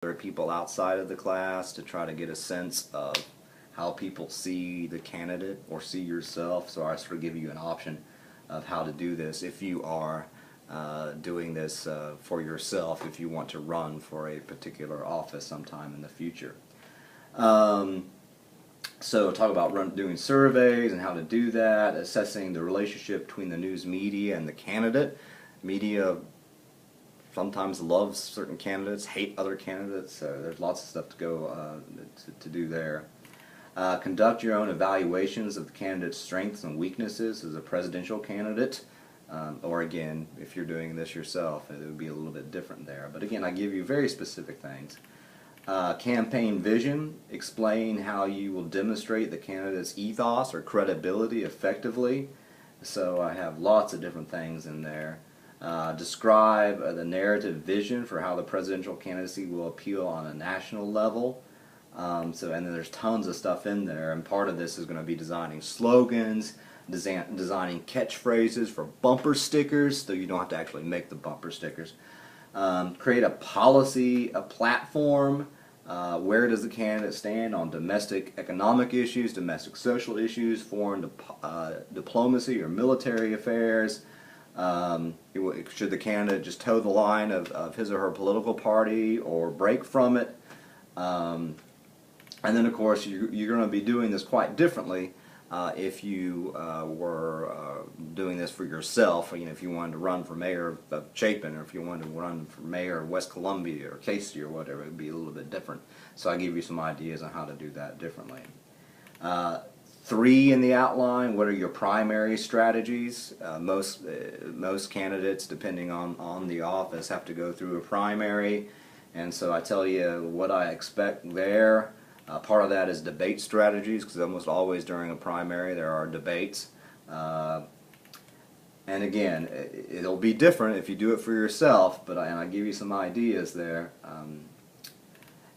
other people outside of the class to try to get a sense of how people see the candidate or see yourself. So I sort of give you an option of how to do this if you are doing this for yourself, if you want to run for a particular office sometime in the future. So talk about doing surveys and how to do that, assessing the relationship between the news media and the candidate. Media sometimes loves certain candidates, hate other candidates, so there's lots of stuff to go to do there. Conduct your own evaluations of the candidate's strengths and weaknesses as a presidential candidate. Or again, if you're doing this yourself, it would be a little bit different there. But again, I give you very specific things. Campaign vision, explain how you will demonstrate the candidate's ethos or credibility effectively. So I have lots of different things in there. Describe the narrative vision for how the presidential candidacy will appeal on a national level. And then there's tons of stuff in there, and part of this is going to be designing slogans, designing catchphrases for bumper stickers, so you don't have to actually make the bumper stickers. Create a policy, a platform. Where does the candidate stand on domestic economic issues, domestic social issues, foreign diplomacy or military affairs? Should the candidate just toe the line of his or her political party or break from it? And then, of course, you're going to be doing this quite differently if you were doing this for yourself. You know, if you wanted to run for mayor of Chapin, or if you wanted to run for mayor of West Columbia or Casey or whatever, it would be a little bit different. So I give you some ideas on how to do that differently. 3 in the outline, what are your primary strategies? Most candidates, depending on the office, have to go through a primary, and so I tell you what I expect there. Part of that is debate strategies, because almost always during a primary there are debates. And again, it'll be different if you do it for yourself, but I give you some ideas there.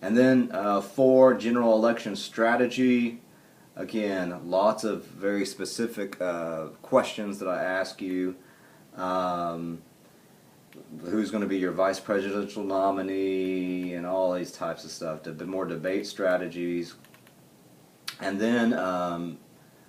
And then 4, general election strategy. Again, lots of very specific questions that I ask you. Who's going to be your vice presidential nominee, and all these types of stuff, more debate strategies. And then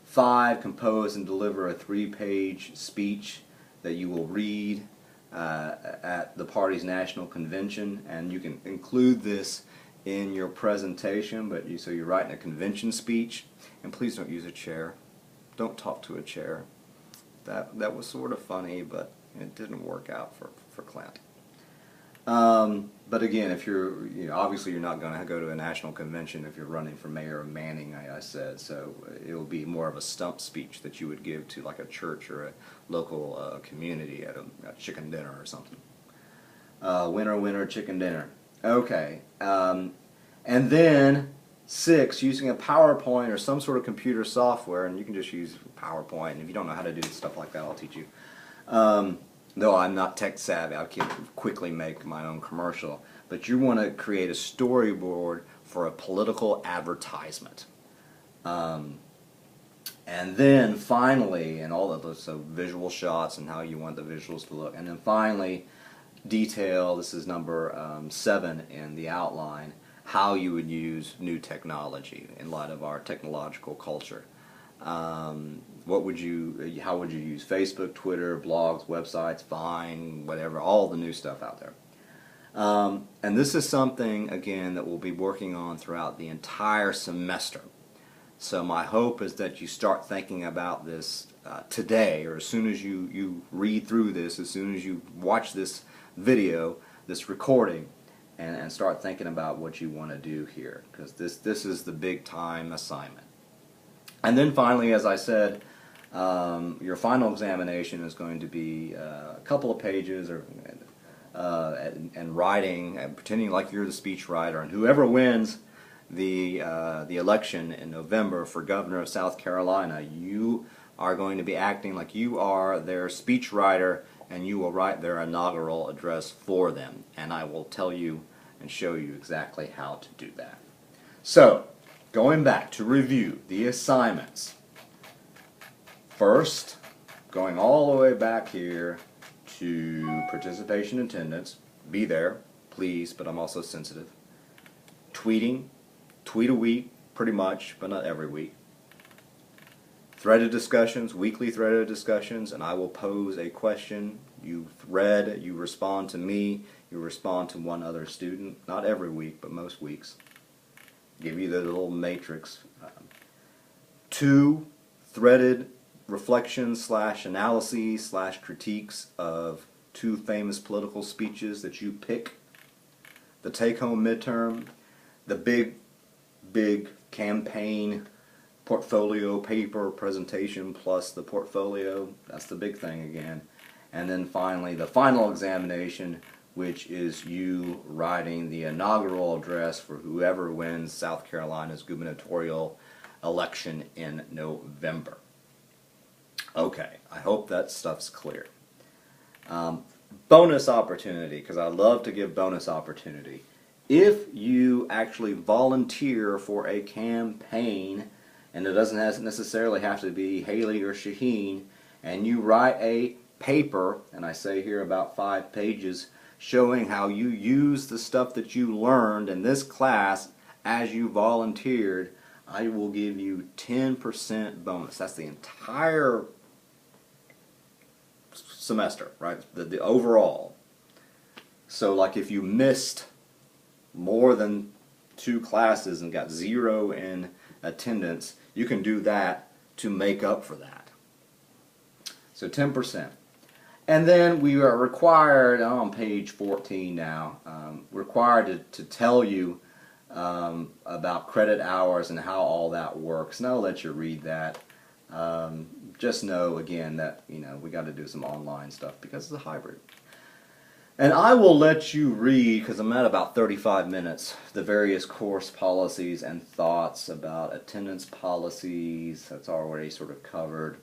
5, compose and deliver a 3-page speech that you will read at the party's national convention, and you can include this in your presentation, so you're writing a convention speech. And please don't use a chair. Don't talk to a chair. That was sort of funny, but it didn't work out for Clint. But again, if obviously you're not going to go to a national convention if you're running for mayor of Manning, I said, so it will be more of a stump speech that you would give to like a church or a local community at a chicken dinner or something. Winner, winner, chicken dinner. Okay. And then 6, using a PowerPoint or some sort of computer software, and you can just use PowerPoint, and if you don't know how to do stuff like that, I'll teach you. Though I'm not tech savvy, I can quickly make my own commercial. But you want to create a storyboard for a political advertisement. And then finally, and all of those, so visual shots and how you want the visuals to look. And then finally, detail, this is number 7 in the outline, how you would use new technology in light of our technological culture. How would you use Facebook, Twitter, blogs, websites, Vine, whatever, all the new stuff out there. And this is something, again, that we'll be working on throughout the entire semester. So my hope is that you start thinking about this today, or as soon as you read through this, as soon as you watch this video, this recording, and start thinking about what you want to do here, because this is the big time assignment. And then finally, as I said, your final examination is going to be a couple of pages and writing, and pretending like you're the speech writer, and whoever wins the election in November for governor of South Carolina, you are going to be acting like you are their speech writer, and you will write their inaugural address for them, and I will tell you and show you exactly how to do that. So, going back to review the assignments. First, going all the way back here to participation attendance, be there, please, but I'm also sensitive. tweeting, tweet a week, pretty much, but not every week. Threaded discussions, weekly threaded discussions, and I will pose a question. You thread, you respond to me, you respond to one other student, not every week, but most weeks. Give you the little matrix. 2 threaded reflections / analyses / critiques of 2 famous political speeches that you pick. The take-home midterm, the big campaign portfolio paper presentation plus the portfolio. That's the big thing again. And then finally the final examination, which is you writing the inaugural address for whoever wins South Carolina's gubernatorial election in November. Okay, I hope that stuff's clear. Bonus opportunity, because I love to give bonus opportunity. If you actually volunteer for a campaign, and it doesn't necessarily have to be Haley or Shaheen, and you write a paper, and I say here about 5 pages, showing how you use the stuff that you learned in this class as you volunteered, I will give you 10% bonus. That's the entire semester, right? The overall. So like if you missed more than 2 classes and got 0 in attendance, you can do that to make up for that. So 10%. And then we are required, I'm on page 14 now, required to tell you about credit hours and how all that works. And I'll let you read that. Just know again that we got to do some online stuff because it's a hybrid. And I will let you read, because I'm at about 35 minutes, the various course policies and thoughts about attendance policies. That's already sort of covered.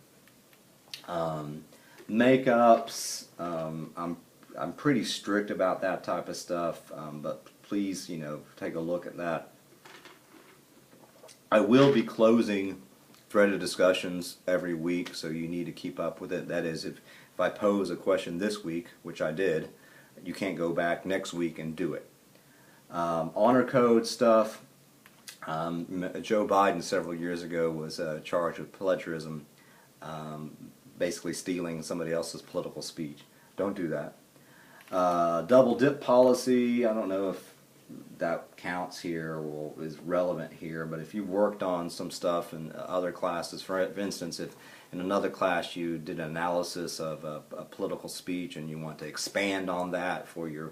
Makeups, I'm pretty strict about that type of stuff, but please, take a look at that. I will be closing threaded discussions every week, so you need to keep up with it. That is, if I pose a question this week, which I did, you can't go back next week and do it. Honor code stuff. Joe Biden several years ago was charged with plagiarism, basically stealing somebody else's political speech. Don't do that. Double dip policy, I don't know if that counts here or is relevant here, but if you worked on some stuff in other classes, for instance, if in another class you did an analysis of a political speech and you want to expand on that for your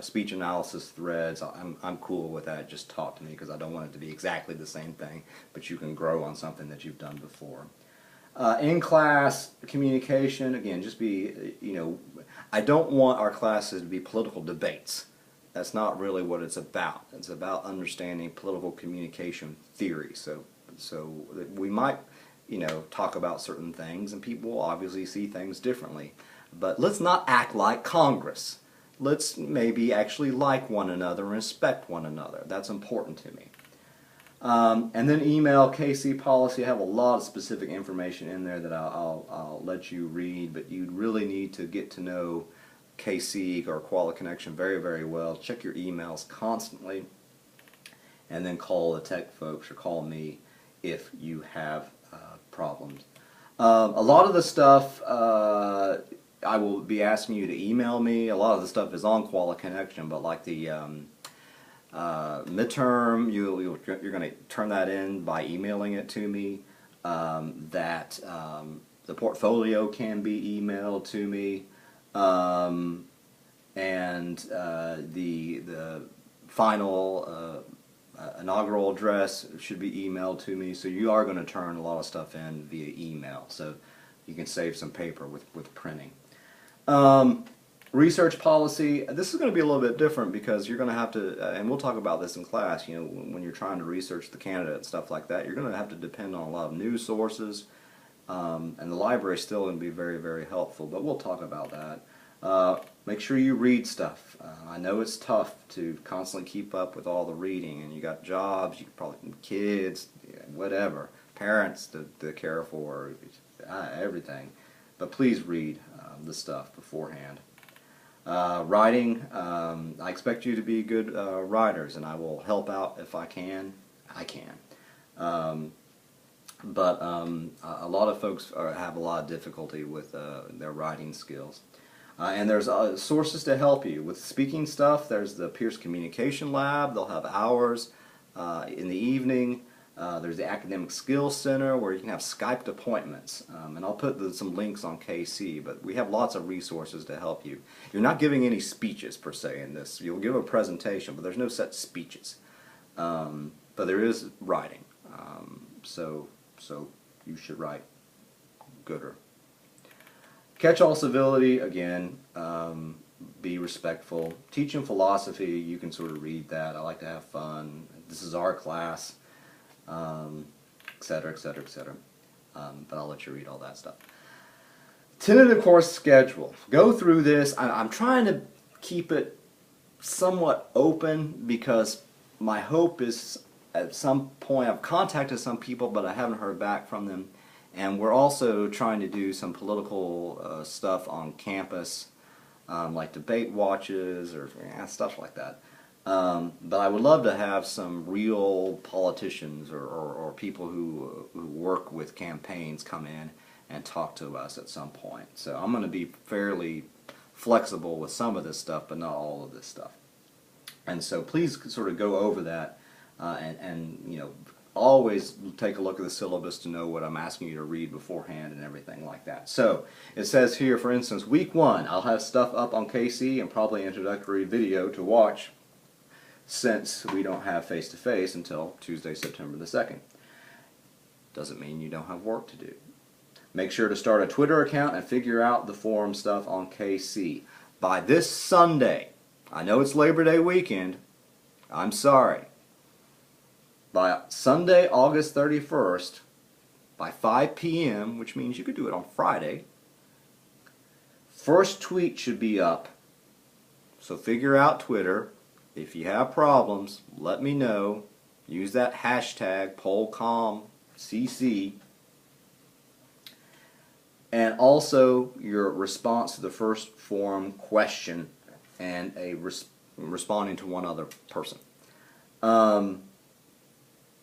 speech analysis threads, I'm cool with that. Just talk to me, because I don't want it to be exactly the same thing, but you can grow on something that you've done before. In-class communication, again, just be, I don't want our classes to be political debates. That's not really what it's about. It's about understanding political communication theory. So we might, talk about certain things, and people will obviously see things differently. But let's not act like Congress. Let's maybe actually like one another and respect one another. That's important to me. And then email KC policy. I have a lot of specific information in there that I'll let you read, but you really need to get to know KC or Quality Connection very, very well. Check your emails constantly, and then call the tech folks or call me if you have problems. A lot of the stuff I will be asking you to email me. A lot of the stuff is on Quality Connection, but like the midterm, you're going to turn that in by emailing it to me. The portfolio can be emailed to me. And the final inaugural address should be emailed to me. So you are going to turn a lot of stuff in via email, so you can save some paper with printing. Research policy. This is going to be a little bit different because you're going to have to, and we'll talk about this in class, when you're trying to research the candidate and stuff like that, you're going to have to depend on a lot of news sources. And the library is still going to be very, very helpful, but we'll talk about that. Make sure you read stuff. I know it's tough to constantly keep up with all the reading, and you got jobs, you probably kids, whatever, parents to care for, everything. But please read the stuff beforehand. Writing, I expect you to be good writers, and I will help out if I can. I can. But a lot of folks have a lot of difficulty with their writing skills. And there's sources to help you. With speaking stuff, there's the Pierce Communication Lab. They'll have hours in the evening. There's the Academic Skills Center where you can have Skyped appointments. And I'll put some links on KC, but we have lots of resources to help you. You're not giving any speeches per se in this. You'll give a presentation, but there's no set speeches. But there is writing. So you should write gooder. Catch-all civility, again, be respectful. Teaching philosophy, you can sort of read that. I like to have fun. This is our class, etc., etc., etc. But I'll let you read all that stuff. Tentative course schedule. Go through this. I'm trying to keep it somewhat open because my hope is at some point, I've contacted some people, but I haven't heard back from them. And we're also trying to do some political stuff on campus, like debate watches or stuff like that. But I would love to have some real politicians or people who work with campaigns come in and talk to us at some point. So I'm going to be fairly flexible with some of this stuff, but not all of this stuff. And so please sort of go over that and you know, always take a look at the syllabus to know what I'm asking you to read beforehand and everything like that. So it says here, for instance, week 1, I'll have stuff up on KC and probably introductory video to watch since we don't have face-to-face until Tuesday, September the 2nd. Doesn't mean you don't have work to do. Make sure to start a Twitter account and figure out the forum stuff on KC. By this Sunday, I know it's Labor Day weekend, I'm sorry. By Sunday, August 31st, by 5 p.m., which means you could do it on Friday, first tweet should be up. So figure out Twitter. If you have problems, let me know. Use that hashtag PollComCC. And also your response to the first forum question and responding to one other person.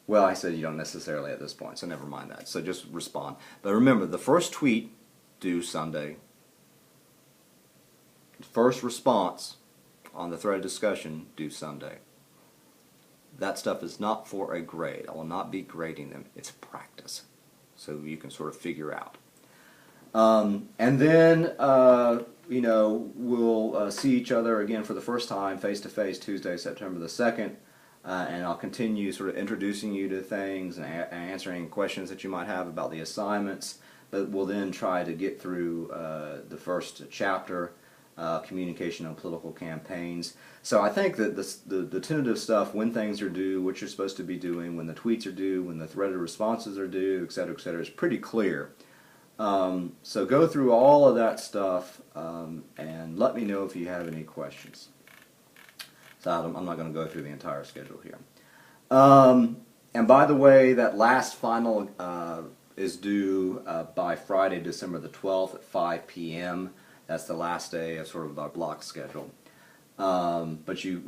Well, I said you don't necessarily at this point, so never mind that. So just respond. But remember, the first tweet due Sunday. The first response on the thread of discussion due Sunday. That stuff is not for a grade. I will not be grading them. It's practice. So you can sort of figure out. And then, you know, we'll see each other again for the first time face-to-face Tuesday, September the 2nd. And I'll continue sort of introducing you to things and answering questions that you might have about the assignments. But we'll then try to get through the first chapter, communication on political campaigns. So I think that the tentative stuff, when things are due, what you're supposed to be doing, when the tweets are due, when the threaded responses are due, etc., is pretty clear. So go through all of that stuff and let me know if you have any questions. So I'm not going to go through the entire schedule here. And by the way, that last final is due by Friday, December the 12th at 5 p.m. That's the last day of sort of our block schedule. But you,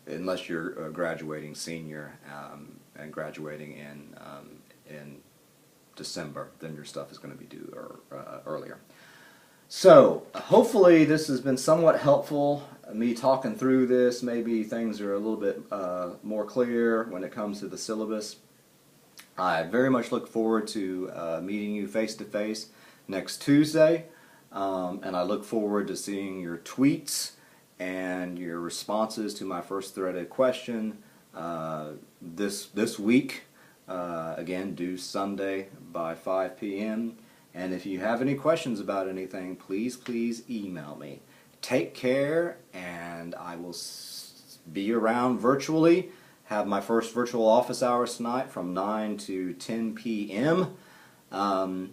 unless you're graduating senior and graduating in December, then your stuff is going to be due earlier. So hopefully this has been somewhat helpful. Me talking through this, maybe things are a little bit more clear when it comes to the syllabus. I very much look forward to meeting you face to face next Tuesday, and I look forward to seeing your tweets and your responses to my first threaded question this week. Again, due Sunday by 5 p.m. And if you have any questions about anything, please email me. Take care, and I will be around virtually. Have my first virtual office hours tonight from 9 to 10 p.m. And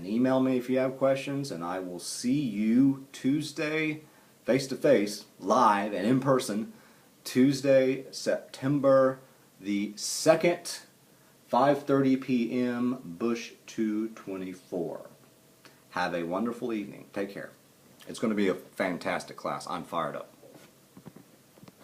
email me if you have questions, and I will see you Tuesday, face-to-face, live and in person, Tuesday, September the 2nd, 5:30 p.m., Bush 224. Have a wonderful evening. Take care. It's going to be a fantastic class. I'm fired up.